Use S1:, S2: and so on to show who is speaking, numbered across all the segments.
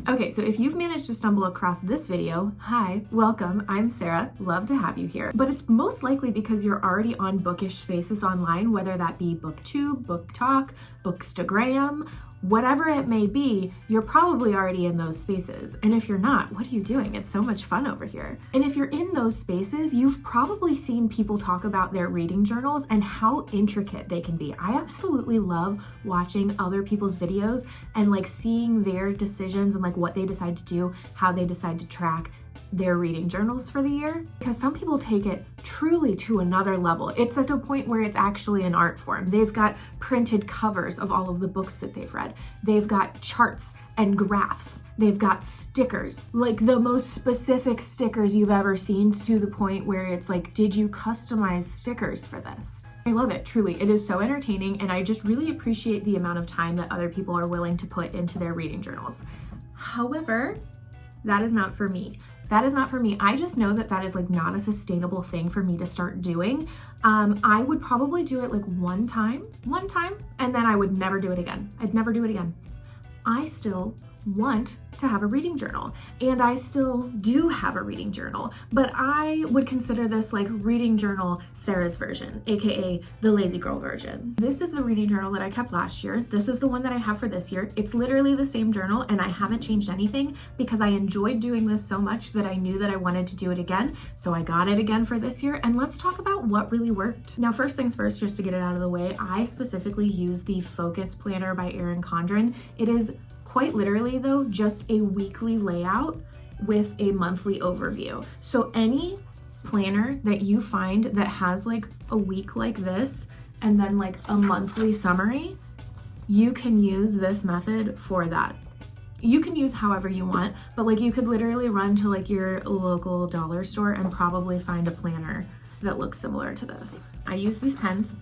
S1: Okay, so if you've managed to stumble across this video, hi, welcome, I'm Sarah, love to have you here. But it's most likely because you're already on bookish spaces online, whether that be BookTube, BookTok, Bookstagram, whatever it may be, you're probably already in those spaces. And if you're not, what are you doing? It's so much fun over here. And if you're in those spaces, you've probably seen people talk about their reading journals and how intricate they can be. I absolutely love watching other people's videos and like seeing their decisions and like what they decide to do, how they decide to track their reading journals for the year, because some people take it truly to another level. It's at a point where it's actually an art form. They've got printed covers of all of the books that they've read. They've got charts and graphs. They've got stickers, like the most specific stickers you've ever seen, to the point where it's like, did you customize stickers for this? I love it, truly. It is so entertaining, and I just really appreciate the amount of time that other people are willing to put into their reading journals. However, that is not for me. That is not for me. I just know that that is like not a sustainable thing for me to start doing. I would probably do it like one time, and then I would never do it again. I'd never do it again. I still want to have a reading journal, and I still do have a reading journal, but I would consider this like reading journal Sarah's version, aka the lazy girl version. This is the reading journal that I kept last year. This is the one that I have for this year. It's literally the same journal, and I haven't changed anything because I enjoyed doing this so much that I knew that I wanted to do it again. So I got it again for this year, and let's talk about what really worked. Now, first things first, just to get it out of the way, I specifically use the Focus Planner by Erin Condren. It is quite literally though, just a weekly layout with a monthly overview. So any planner that you find that has like a week like this and then like a monthly summary, you can use this method for that. You can use however you want, but like you could literally run to like your local dollar store and probably find a planner that looks similar to this. I use these pens.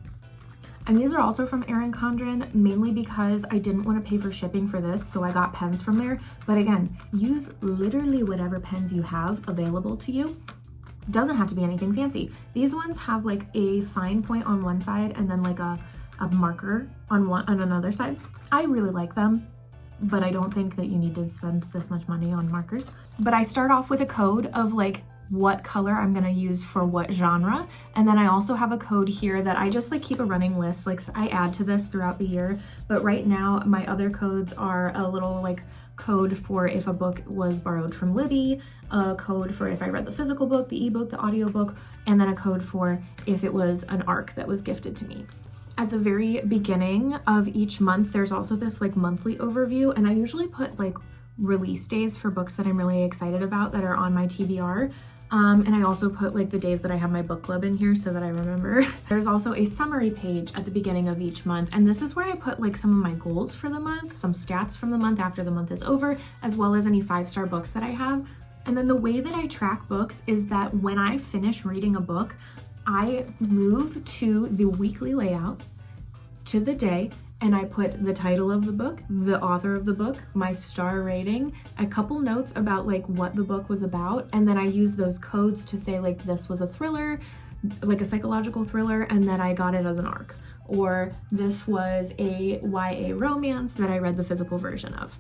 S1: And these are also from Erin Condren, mainly because I didn't want to pay for shipping for this, so I got pens from there. But again, use literally whatever pens you have available to you. Doesn't have to be anything fancy. These ones have like a fine point on one side and then like a marker on another side. I really like them, but I don't think that you need to spend this much money on markers. But I start off with a code of like what color I'm gonna use for what genre. And then I also have a code here that I just like keep a running list. Like I add to this throughout the year, but right now my other codes are a little like code for if a book was borrowed from Libby, a code for if I read the physical book, the ebook, the audiobook, and then a code for if it was an ARC that was gifted to me. At the very beginning of each month, there's also this like monthly overview, and I usually put like release days for books that I'm really excited about that are on my TBR. And I also put like the days that I have my book club in here so that I remember. There's also a summary page at the beginning of each month, and this is where I put like some of my goals for the month, some stats from the month after the month is over, as well as any 5-star books that I have. And then the way that I track books is that when I finish reading a book, I move to the weekly layout, to the day, and I put the title of the book, the author of the book, my star rating, a couple notes about like what the book was about, and then I use those codes to say like this was a thriller, like a psychological thriller, and then I got it as an ARC, or this was a YA romance that I read the physical version of.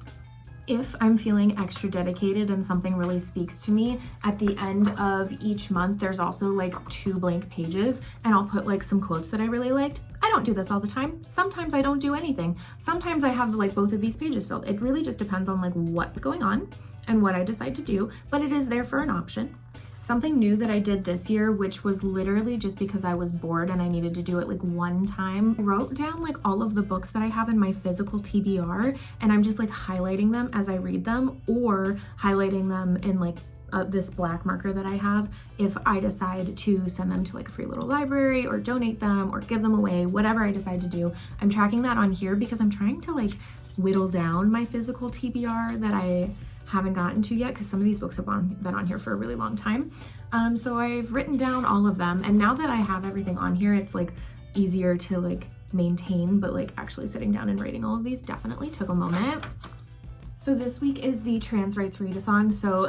S1: If I'm feeling extra dedicated and something really speaks to me, at the end of each month, there's also like 2 blank pages, and I'll put like some quotes that I really liked. I don't do this all the time. Sometimes I don't do anything. Sometimes I have like both of these pages filled. It really just depends on like what's going on and what I decide to do, but it is there for an option. Something new that I did this year, which was literally just because I was bored and I needed to do it like one time, wrote down like all of the books that I have in my physical TBR, and I'm just like highlighting them as I read them, or highlighting them in like this black marker that I have if I decide to send them to like a free little library or donate them or give them away, whatever I decide to do. I'm tracking that on here because I'm trying to like whittle down my physical TBR that I haven't gotten to yet, because some of these books have been on here for a really long time. So I've written down all of them, and now that I have everything on here, it's like easier to like maintain, but like actually sitting down and writing all of these definitely took a moment. So this week is the Trans Rights Readathon, so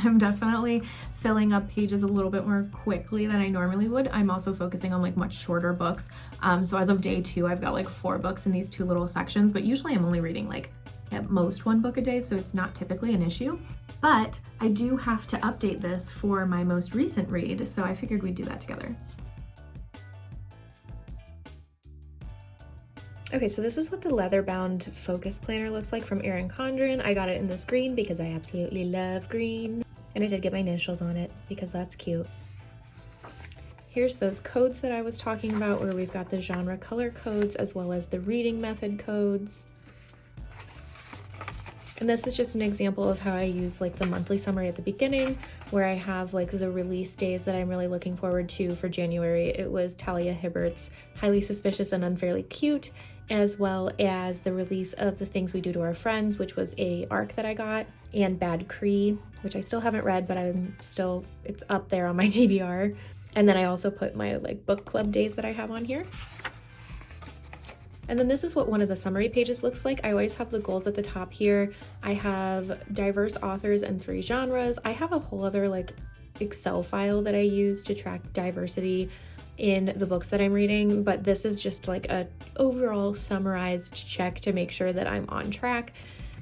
S1: I'm definitely filling up pages a little bit more quickly than I normally would. I'm also focusing on like much shorter books. So as of day 2, I've got like 4 books in these 2 little sections, but usually I'm only reading like at most 1 book a day, so it's not typically an issue. But I do have to update this for my most recent read, so I figured we'd do that together. Okay, so this is what the leather-bound focus planner looks like from Erin Condren. I got it in this green because I absolutely love green. And I did get my initials on it because that's cute. Here's those codes that I was talking about, where we've got the genre color codes as well as the reading method codes. And this is just an example of how I use like the monthly summary at the beginning, where I have like the release days that I'm really looking forward to. For January, it was Talia Hibbert's Highly Suspicious and Unfairly Cute, as well as the release of The Things We Do to Our Friends, which was a arc that I got, and Bad Cree, which I still haven't read, but it's up there on my TBR. And then I also put my like book club days that I have on here. And then this is what one of the summary pages looks like. I always have the goals at the top here. I have diverse authors and 3 genres. I have a whole other like Excel file that I use to track diversity in the books that I'm reading, but this is just like a overall summarized check to make sure that I'm on track.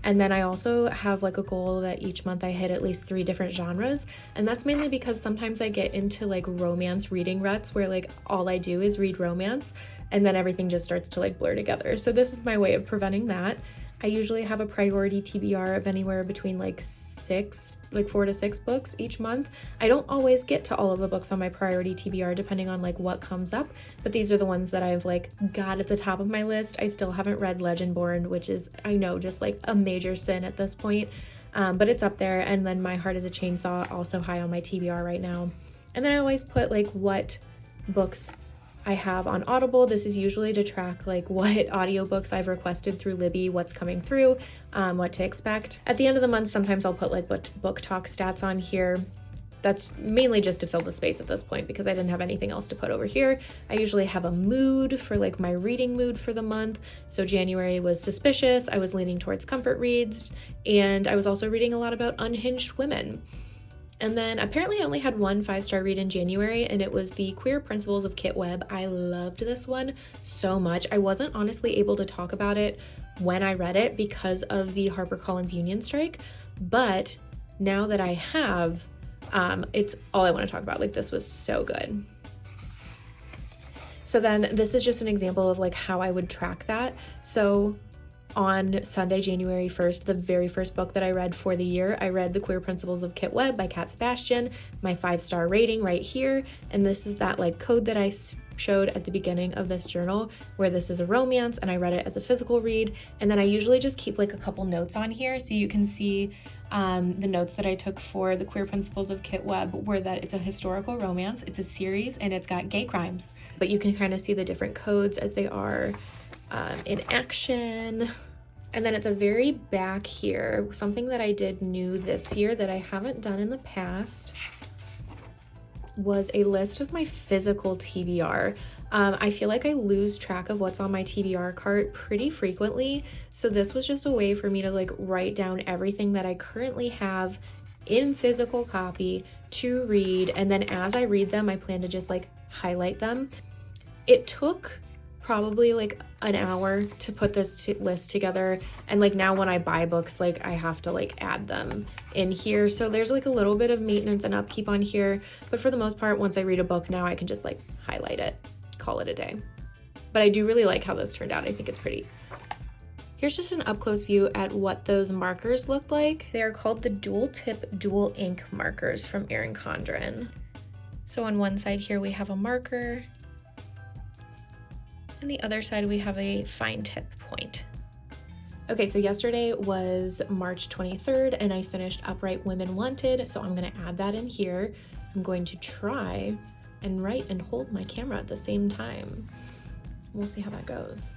S1: And then I also have like a goal that each month I hit at least 3 different genres. And that's mainly because sometimes I get into like romance reading ruts where like all I do is read romance and then everything just starts to like blur together. So this is my way of preventing that. I usually have a priority TBR of anywhere between like 4 to 6 books each month. I don't always get to all of the books on my priority TBR depending on like what comes up, but these are the ones that I've like got at the top of my list. I still haven't read Legendborn, which is, I know, just like a major sin at this point, but it's up there. And then My Heart is a Chainsaw, also high on my TBR right now. And then I always put like what books I have on Audible. This is usually to track like what audiobooks I've requested through Libby, what's coming through, what to expect. At the end of the month, sometimes I'll put like book talk stats on here. That's mainly just to fill the space at this point because I didn't have anything else to put over here. I usually have a mood for like my reading mood for the month. So January was Suspicious. I was leaning towards comfort reads, and I was also reading a lot about unhinged women. And then apparently I only had 1 5-star read in January, and it was The Queer Principles of Kit Webb. I loved this one so much. I wasn't honestly able to talk about it when I read it because of the HarperCollins union strike, but now that I have, it's all I want to talk about. Like, this was so good. So then this is just an example of like how I would track that. So on Sunday, January 1st, the very first book that I read for the year, I read The Queer Principles of Kit Webb by Cat Sebastian, my 5-star rating right here. And this is that like code that I showed at the beginning of this journal, where this is a romance and I read it as a physical read. And then I usually just keep like a couple notes on here so you can see the notes that I took for The Queer Principles of Kit Webb were that it's a historical romance, it's a series, and it's got gay crimes. But you can kind of see the different codes as they are in action. And then at the very back here, something that I did new this year that I haven't done in the past was a list of my physical TBR. I feel like I lose track of what's on my TBR cart pretty frequently, so this was just a way for me to like write down everything that I currently have in physical copy to read, and then as I read them, I plan to just like highlight them. It took probably like an hour to put this list together, and like now when I buy books, like I have to like add them in here, so there's like a little bit of maintenance and upkeep on here, but for the most part, once I read a book now, I can just like highlight it, call it a day. But I do really like how this turned out. I think it's pretty. Here's just an up-close view at what those markers look like. They are called the dual tip dual ink markers from Erin Condren. So on one side here we have a marker, and the other side we have a fine tip point. Okay, so yesterday was March 23rd and I finished Upright Women Wanted, so I'm gonna add that in here. I'm going to try and write and hold my camera at the same time. We'll see how that goes.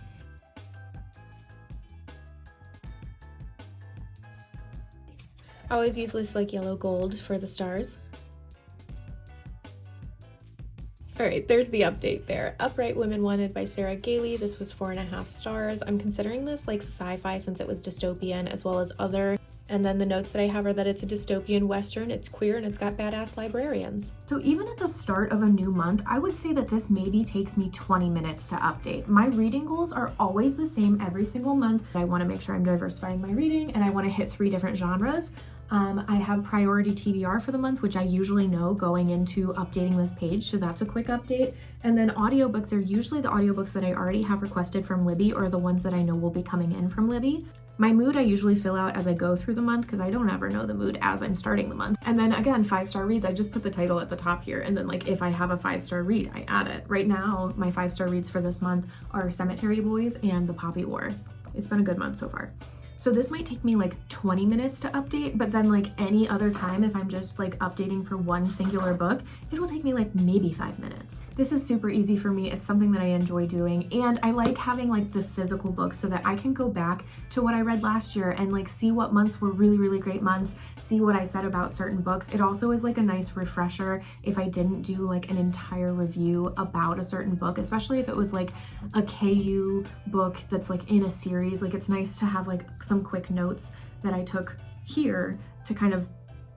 S1: I always use this like yellow gold for the stars. All right, there's the update there. Upright Women Wanted by Sarah Gailey. This was 4.5 stars. I'm considering this like sci-fi since it was dystopian, as well as other And then the notes that I have are that it's a dystopian Western, it's queer, and it's got badass librarians. So even at the start of a new month, I would say that this maybe takes me 20 minutes to update. My reading goals are always the same every single month. I want to make sure I'm diversifying my reading, and I want to hit 3 different genres. I have priority TBR for the month, which I usually know going into updating this page, so that's a quick update. And then audiobooks are usually the audiobooks that I already have requested from Libby or the ones that I know will be coming in from Libby. My mood I usually fill out as I go through the month because I don't ever know the mood as I'm starting the month. And then again, 5-star reads, I just put the title at the top here, and then like if I have a 5-star read, I add it. Right now, my 5-star reads for this month are Cemetery Boys and The Poppy War. It's been a good month so far. So this might take me like 20 minutes to update, but then like any other time, if I'm just like updating for one singular book, it will take me like maybe 5 minutes. This is super easy for me. It's something that I enjoy doing. And I like having like the physical book so that I can go back to what I read last year and like see what months were really, really great months, see what I said about certain books. It also is like a nice refresher if I didn't do like an entire review about a certain book, especially if it was like a KU book that's like in a series. Like it's nice to have like some quick notes that I took here to kind of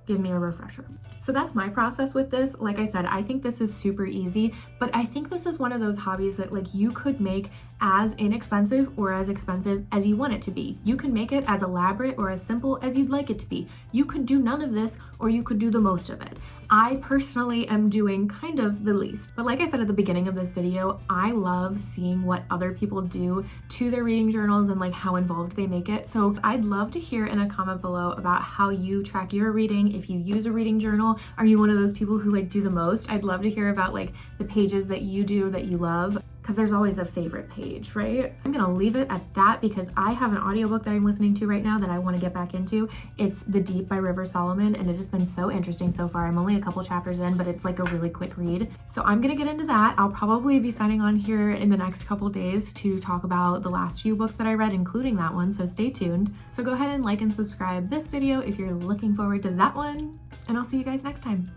S1: give me a refresher. So that's my process with this. Like I said, I think this is super easy, but I think this is one of those hobbies that like you could make as inexpensive or as expensive as you want it to be. You can make it as elaborate or as simple as you'd like it to be. You could do none of this, or you could do the most of it. I personally am doing kind of the least. But like I said at the beginning of this video, I love seeing what other people do to their reading journals and like how involved they make it. So I'd love to hear in a comment below about how you track your reading. If you use a reading journal, are you one of those people who like do the most? I'd love to hear about like the pages that you do that you love, because there's always a favorite page, right? I'm gonna leave it at that because I have an audiobook that I'm listening to right now that I wanna get back into. It's The Deep by River Solomon, and it has been so interesting so far. I'm only a couple chapters in, but it's like a really quick read. So I'm gonna get into that. I'll probably be signing on here in the next couple days to talk about the last few books that I read, including that one, so stay tuned. So go ahead and like and subscribe this video if you're looking forward to that one, and I'll see you guys next time.